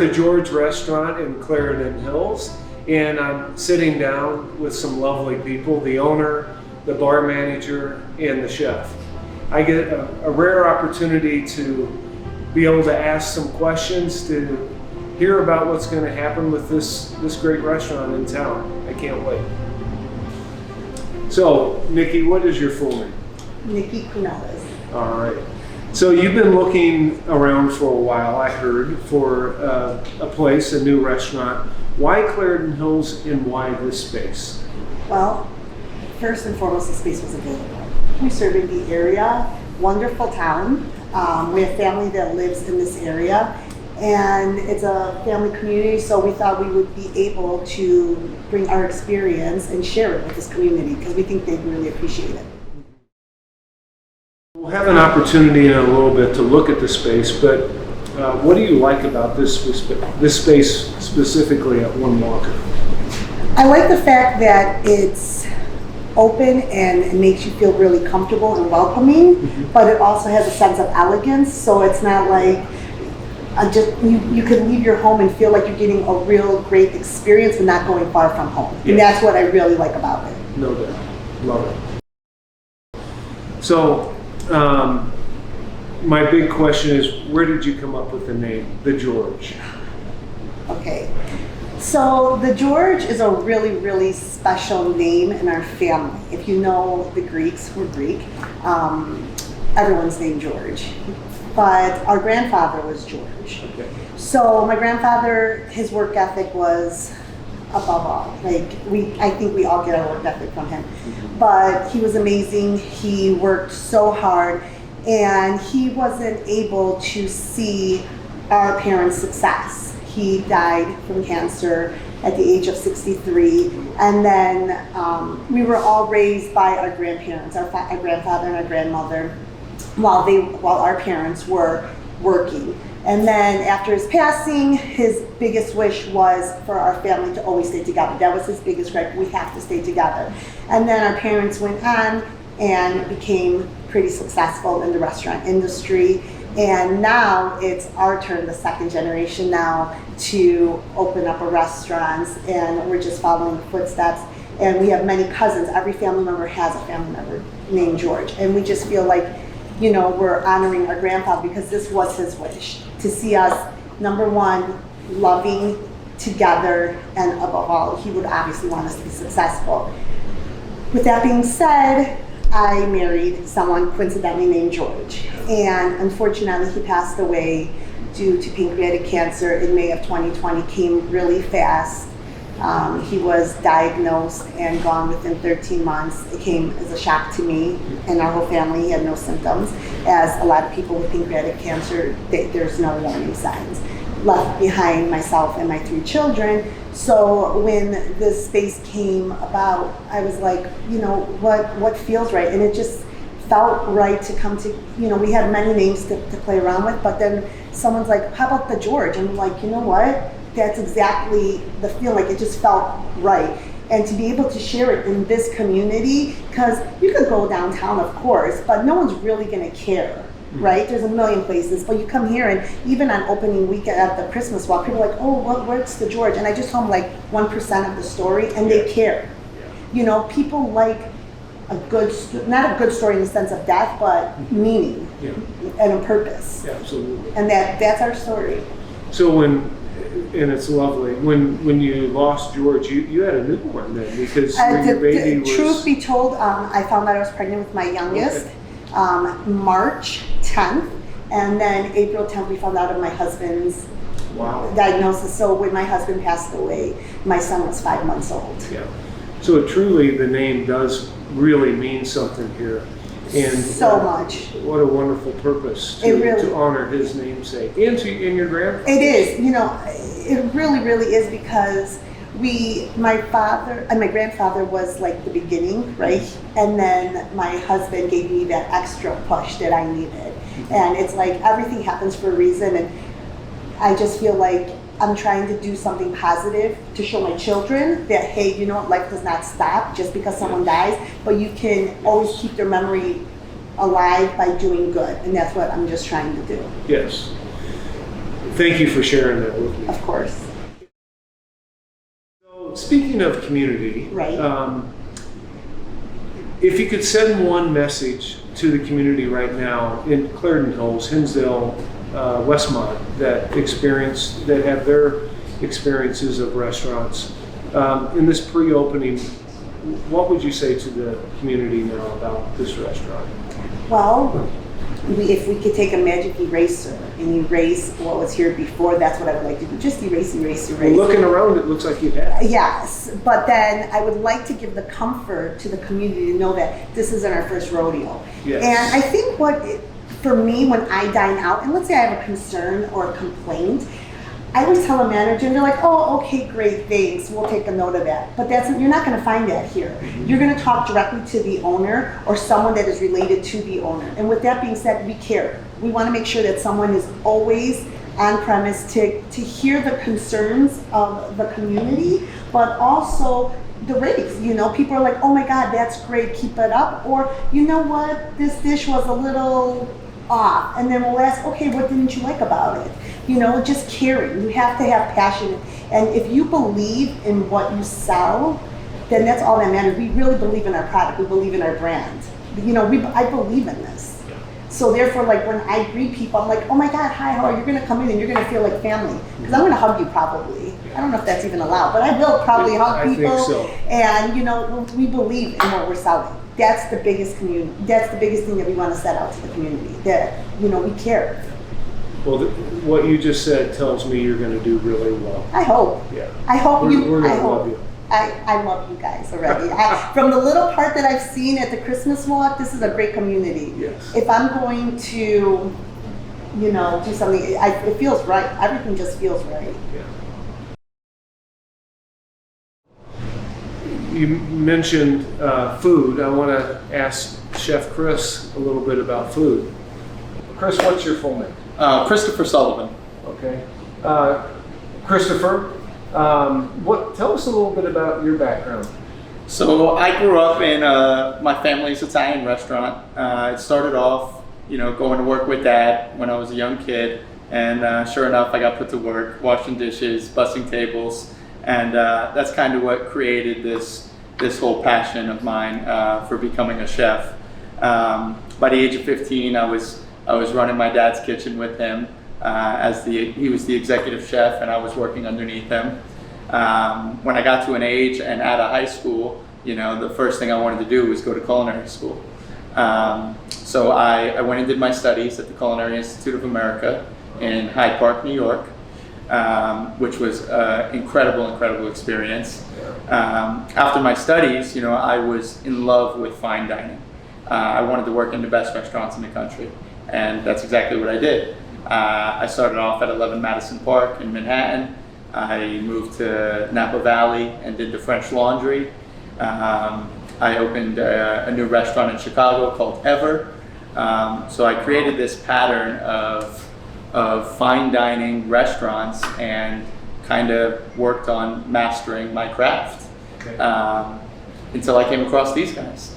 the George restaurant in Clarendon Hills, and I'm sitting down with some lovely people, the owner, the bar manager, and the chef. I get a rare opportunity to be able to ask some questions, to hear about what's going to happen with this great restaurant in town. I can't wait. So, Niki, what is your full name? Niki. All right. So you've been looking around for a while, I heard, for a place, a new restaurant. Why Clarendon Hills and why this space? Well, first and foremost, the space was available. We serve in the area, wonderful town. We have family that lives in this area, and it's a family community, so we thought we would be able to bring our experience and share it with this community because we think they'd really appreciate it. We'll have an opportunity in a little bit to look at the space, but what do you like about this space specifically at One Walker? I like the fact that it's open and it makes you feel really comfortable and welcoming, but it also has a sense of elegance, so it's not like you could leave your home and feel like you're getting a real great experience and not going far from home. Yeah. And that's what I really like about it. No doubt. Love it. So, my big question is, where did you come up with the name, The George? Okay. So the George is a really, really special name in our family. If you know the Greeks, we're Greek, everyone's named George. But our grandfather was George. Okay. So my grandfather, his work ethic was above all. I think we all get our work ethic from him. But he was amazing. He worked so hard, and he wasn't able to see our parents' success. He died from cancer at the age of 63, and then we were all raised by our grandparents, our grandfather and our grandmother, while our parents were working. And then after his passing, his biggest wish was for our family to always stay together. That was his biggest gripe. We have to stay together. And then our parents went on and became pretty successful in the restaurant industry. And now it's our turn, the second generation now, to open up a restaurant, and we're just following the footsteps. And we have many cousins. Every family member has a family member named George. And we just feel like, we're honoring our grandfather because this was his wish, to see us, number one, loving together, and above all, he would obviously want us to be successful. With that being said, I married someone coincidentally named George, and unfortunately he passed away due to pancreatic cancer in May of 2020. Came really fast. He was diagnosed and gone within 13 months. It came as a shock to me and our whole family. He had no symptoms. As a lot of people with pancreatic cancer, there's no warning signs. Left behind myself and my 3 children. So when this space came about, I was like, what feels right? And it just felt right to come to, we had many names to play around with, but then someone's like, how about the George? And I'm like, you know what? That's exactly the feel. Like, it just felt right. And to be able to share it in this community, because you could go downtown, of course, but no one's really going to care. Right? There's a million places, but you come here, and even on opening weekend at the Christmas walk, people are like, oh, where's the George? And I just told them like 1% of the story, and they care. People like not a good story in the sense of death, but meaning and a purpose. Yeah, absolutely. And that's our story. So and it's lovely, when you lost George, you had a newborn then, because your baby was... Truth be told, I found out I was pregnant with my youngest. Okay. March 10th, and then April 10th we found out of my husband's diagnosis. So when my husband passed away, my son was 5 months old. Yeah. So truly the name does really mean something here. And so much. What a wonderful purpose to honor his namesake. And your grandfather. It is. It really, really is, because my father and my grandfather was like the beginning, right? And then my husband gave me that extra push that I needed. And it's like everything happens for a reason, and I just feel like I'm trying to do something positive to show my children that, hey, life does not stop just because someone dies, but you can always keep their memory alive by doing good. And that's what I'm just trying to do. Yes. Thank you for sharing that with me. Of course. So, speaking of community, Right. If you could send one message to the community right now in Clarendon Hills, Hinsdale, Westmont, that have their experiences of restaurants, in this pre-opening, what would you say to the community now about this restaurant? Well, if we could take a magic eraser and erase what was here before, that's what I would like to do. Just erase, erase, erase. Well, looking around, it looks like you have. Yes, but then I would like to give the comfort to the community to know that this isn't our first rodeo. Yes. And I think for me, when I dine out, and let's say I have a concern or a complaint, I always tell a manager, and they're like, "Oh, okay, great, thanks. We'll take a note of that." But you're not going to find that here. You're going to talk directly to the owner or someone that is related to the owner. And with that being said, we care. We want to make sure that someone is always on premise to hear the concerns of the community, but also the raves. People are like, "Oh my God, that's great, keep it up." Or, "You know what, this dish was a little off." And then we'll ask, "Okay, what didn't you like about it?" Just caring. You have to have passion. And if you believe in what you sell, then that's all that matters. We really believe in our product. We believe in our brand. I believe in this. So therefore, like when I greet people, I'm like, "Oh my God, hi, how are you?" You're gonna come in and you're gonna feel like family. Because I'm gonna hug you probably. I don't know if that's even allowed, but I will probably hug people. I think so. And we believe in what we're selling. That's the biggest That's the biggest thing that we want to set out to the community. That we care. Well, what you just said tells me you're going to do really well. I hope. Yeah. I hope We're going to I hope. love you. I love you guys already. From the little part that I've seen at the Christmas walk, this is a great community. Yes. If I'm going to, do something, it feels right. Everything just feels right. Yeah. You mentioned food. I want to ask Chef Chris a little bit about food. Chris, what's your full name? Christopher Sullivan. Okay. Christopher, tell us a little bit about your background. So I grew up in my family's Italian restaurant. It started off, going to work with Dad when I was a young kid, and sure enough, I got put to work washing dishes, bussing tables, and that's kind of what created this whole passion of mine for becoming a chef. By the age of 15, I was running my dad's kitchen with him he was the executive chef and I was working underneath him. When I got to an age and out of high school, the first thing I wanted to do was go to culinary school. So I went and did my studies at the Culinary Institute of America in Hyde Park, New York, which was an incredible experience. After my studies, I was in love with fine dining. I wanted to work in the best restaurants in the country. And that's exactly what I did. I started off at 11 Madison Park in Manhattan. I moved to Napa Valley and did the French Laundry. I opened a new restaurant in Chicago called Ever. So I created this pattern of fine dining restaurants and kind of worked on mastering my craft until I came across these guys.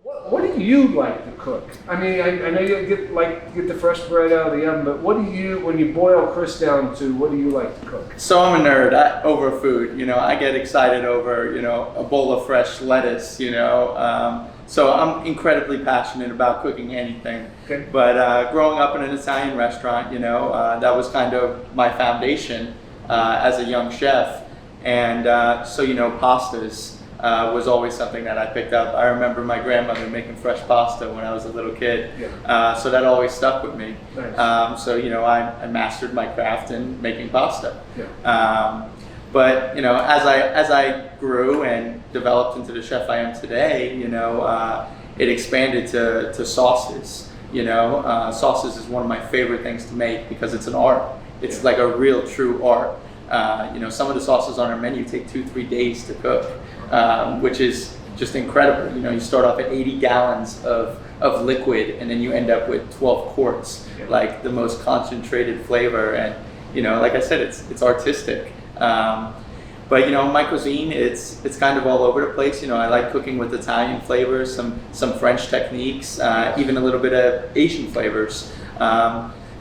What do you like to cook? I mean, I know you get the fresh bread out of the oven, but when you boil Chris down to, what do you like to cook? So I'm a nerd over food. I get excited over, a bowl of fresh lettuce, so I'm incredibly passionate about cooking anything. Okay. But growing up in an Italian restaurant, that was kind of my foundation as a young chef. And so, pastas was always something that I picked up. I remember my grandmother making fresh pasta when I was a little kid. Yeah. So that always stuck with me. Nice. So, I mastered my craft in making pasta. Yeah. But as I grew and developed into the chef I am today, it expanded to sauces. Sauces is one of my favorite things to make because it's an art. It's like a real true art. Some of the sauces on our menu take 2-3 days to cook, which is just incredible. You start off at 80 gallons of liquid and then you end up with 12 quarts, like the most concentrated flavor. And like I said, it's artistic. But my cuisine, it's kind of all over the place. I like cooking with Italian flavors, some French techniques, even a little bit of Asian flavors.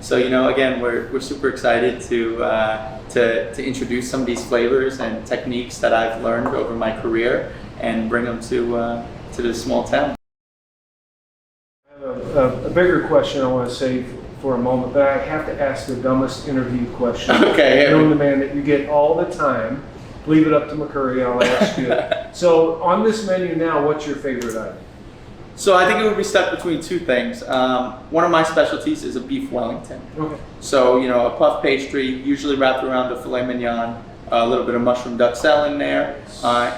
So again, we're super excited to introduce some of these flavors and techniques that I've learned over my career and bring them to this small town. I have a bigger question I want to save for a moment, but I have to ask the dumbest interview question. Okay. Known to man that you get all the time. Leave it up to McCurry, I'll ask you. So on this menu now, what's your favorite item? So I think it would be stuck between two things. One of my specialties is a beef Wellington. Okay. So, a puff pastry, usually wrapped around a filet mignon, a little bit of mushroom duxelle in there.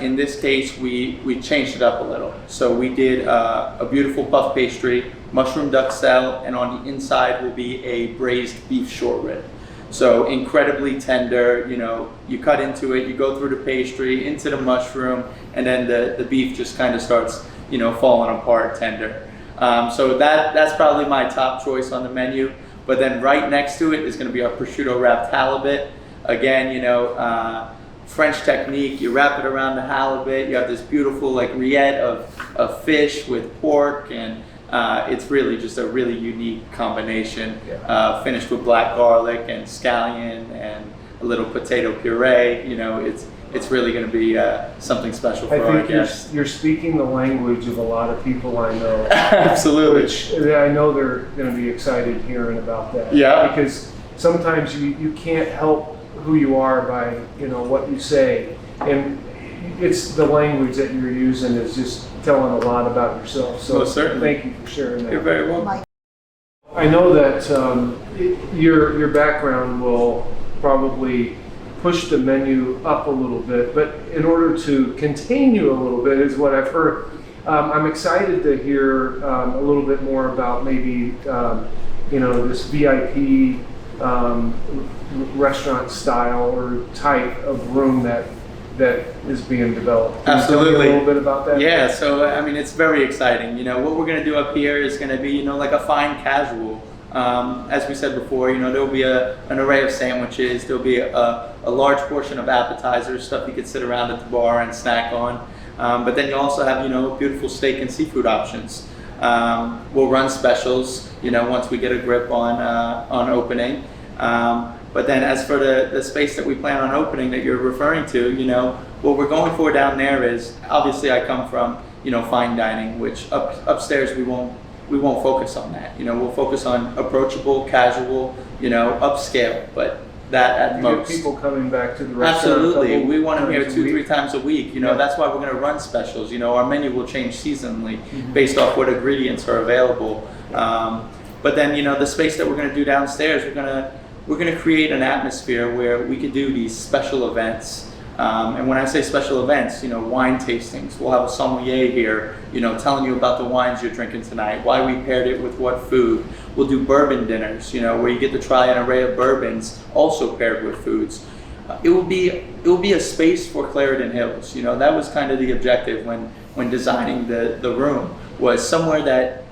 In this case, we changed it up a little. So we did a beautiful puff pastry, mushroom duxelle, and on the inside will be a braised beef short rib. So incredibly tender, you cut into it, you go through the pastry, into the mushroom, and then the beef just kind of starts, falling apart tender. So that's probably my top choice on the menu. But then right next to it is going to be our prosciutto wrapped halibut. Again, French technique, you wrap it around the halibut, you have this beautiful like rillette of fish with pork, and it's really just a really unique combination, finished with black garlic and scallion and a little potato puree. It's really going to be something special for our guests. You're speaking the language of a lot of people I know. Absolutely. Which I know they're going to be excited hearing about that. Yeah. Because sometimes you can't help who you are by what you say, and it's the language that you're using is just telling a lot about yourself. So Most certainly. Thank you for sharing that. You're very welcome. I know that your background will probably push the menu up a little bit, but in order to contain you a little bit is what I've heard. I'm excited to hear a little bit more about maybe this VIP restaurant style or type of room that is being developed. Can Absolutely. you tell me a little bit about that? Yeah, so it's very exciting. What we're going to do up here is going to be, like a fine casual. As we said before, there'll be an array of sandwiches. There'll be a large portion of appetizers, stuff you could sit around at the bar and snack on. But then you also have, beautiful steak and seafood options. We'll run specials, once we get a grip on opening. But then as for the space that we plan on opening that you're referring to, what we're going for down there is, obviously I come from, fine dining, which upstairs we won't focus on that. We'll focus on approachable, casual, upscale, but that at most. Get people coming back to the restaurant. Absolutely. We want them here 2-3 times a week. Yeah. That's why we're going to run specials. Our menu will change seasonally based off what ingredients are available. But then, the space that we're going to do downstairs, we're going to create an atmosphere where we can do these special events. And when I say special events, wine tastings. We'll have a sommelier here, telling you about the wines you're drinking tonight, why we paired it with what food. We'll do bourbon dinners, where you get to try an array of bourbons, also paired with foods. It will be a space for Clarendon Hills. That was kind of the objective when designing the room, was somewhere that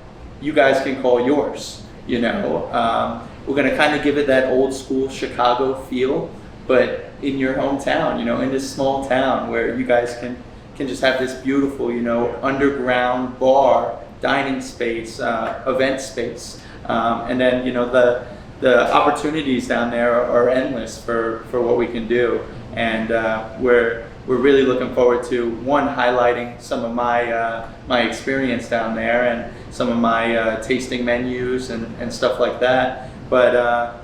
you guys can call yours. We're going to kind of give it that old school Chicago feel, but in your hometown, in this small town where you guys can just have this beautiful, underground bar, dining space, event space. And then, the opportunities down there are endless for what we can do. And we're really looking forward to, one, highlighting some of my experience down there and some of my tasting menus and stuff like that. But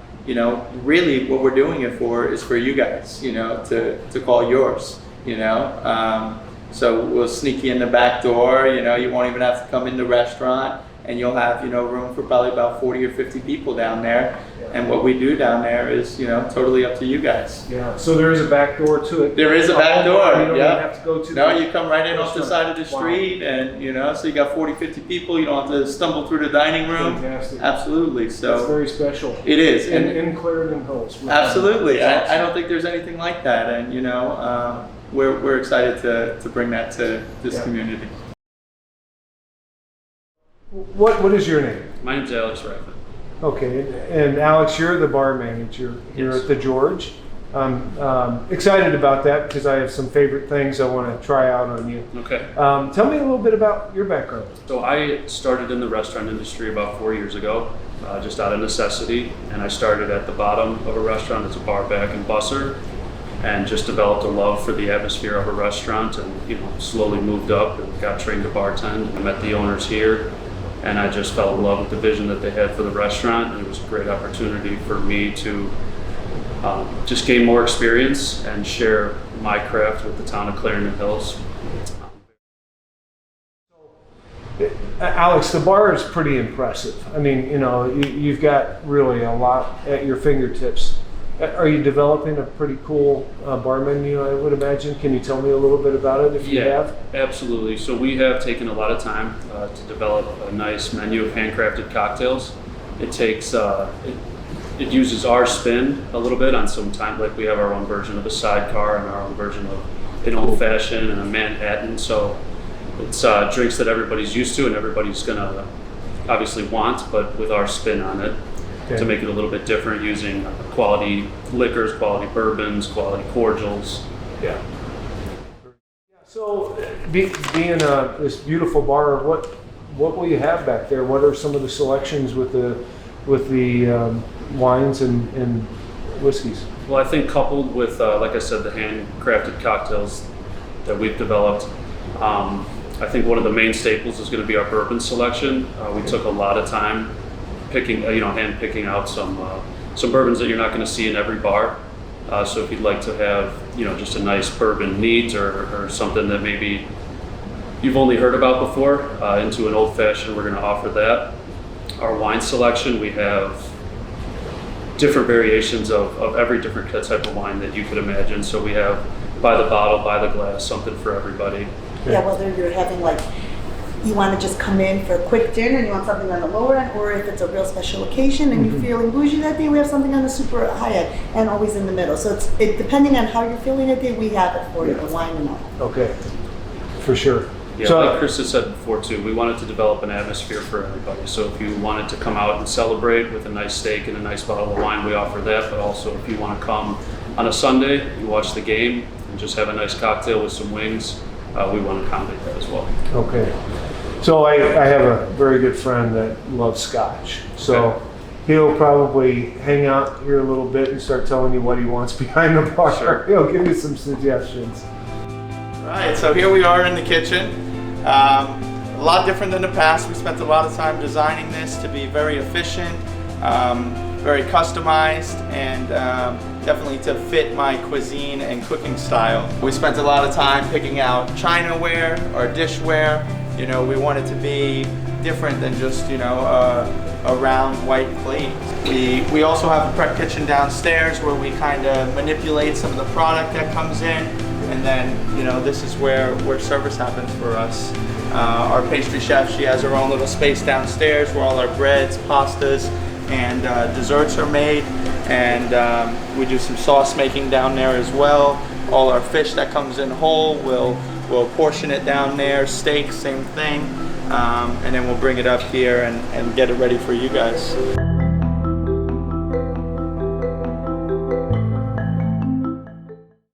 really what we're doing it for is for you guys, to call yours, So we'll sneak you in the back door, you won't even have to come in the restaurant, and you'll have, room for probably about 40 or 50 people down there. And what we do down there is, totally up to you guys. Yeah, so there is a back door to it. There is a back door, You don't yeah. even have to go to No, the you come right in off the side of the street, and, so you got 40, 50 people, you don't have to stumble through the dining room. Fantastic. Absolutely, It's so. very special. It is. In Clarendon Hills. Absolutely. It's I don't think there's anything like that, and we're excited to bring that to this community. What is your name? My name's Alex Raffin. Okay, and Alex, you're the bar manager here Yes. at the George. I'm excited about that because I have some favorite things I want to try out on you. Okay. Tell me a little bit about your background. So I started in the restaurant industry about 4 years ago. just out of necessity. And I started at the bottom of a restaurant as a bar back and busser, and just developed a love for the atmosphere of a restaurant, and slowly moved up and got trained to bartend. I met the owners here, and I just fell in love with the vision that they had for the restaurant, and it was a great opportunity for me to just gain more experience and share my craft with the town of Clarendon Hills. Alex, the bar is pretty impressive. I mean, you've got really a lot at your fingertips. Are you developing a pretty cool bar menu, I would imagine? Can you tell me a little bit about it if you have? Absolutely. So we have taken a lot of time to develop a nice menu of handcrafted cocktails. It takes, it uses our spin a little bit on some time, like we have our own version of a sidecar and our own version of an old fashioned and a Manhattan. So it's drinks that everybody's used to and everybody's gonna obviously want, but with our spin on it. Okay. To make it a little bit different, using quality liquors, quality bourbons, quality cordials. Yeah. So, being this beautiful bar, what will you have back there? What are some of the selections with the wines and whiskeys? Well, I think coupled with, like I said, the handcrafted cocktails that we've developed, I think one of the main staples is going to be our bourbon selection. We took a lot of time hand picking out some bourbons that you're not going to see in every bar. So if you'd like to have, just a nice bourbon neat or something that maybe you've only heard about before, into an old fashioned, we're going to offer that. Our wine selection, we have different variations of every different type of wine that you could imagine. So we have by the bottle, by the glass, something for everybody. Yeah, whether you're having you want to just come in for a quick dinner and you want something on the lower end, or if it's a real special occasion and you're feeling bougie that day, we have something on the super high end and always in the middle. So it's depending on how you're feeling that day, we have it for you, the wine and all. Okay, for sure. Yeah, so, like Chris has said before too, we wanted to develop an atmosphere for everybody. So if you wanted to come out and celebrate with a nice steak and a nice bottle of wine, we offer that. But also if you want to come on a Sunday, you watch the game and just have a nice cocktail with some wings, we want to accommodate that as well. Okay. So I have a very good friend that loves scotch. So he'll probably hang out here a little bit and start telling you what he wants behind the bar. Sure. He'll give you some suggestions. Right, so here we are in the kitchen. A lot different than the past. We spent a lot of time designing this to be very efficient, very customized, and definitely to fit my cuisine and cooking style. We spent a lot of time picking out chinaware or dishware. We want it to be different than just, a round white plate. We also have a prep kitchen downstairs where we kind of manipulate some of the product that comes in, and then, this is where service happens for us. Our pastry chef, she has her own little space downstairs where all our breads, pastas, and desserts are made, and we do some sauce making down there as well. All our fish that comes in whole, we'll portion it down there. Steak, same thing, and then we'll bring it up here and get it ready for you guys.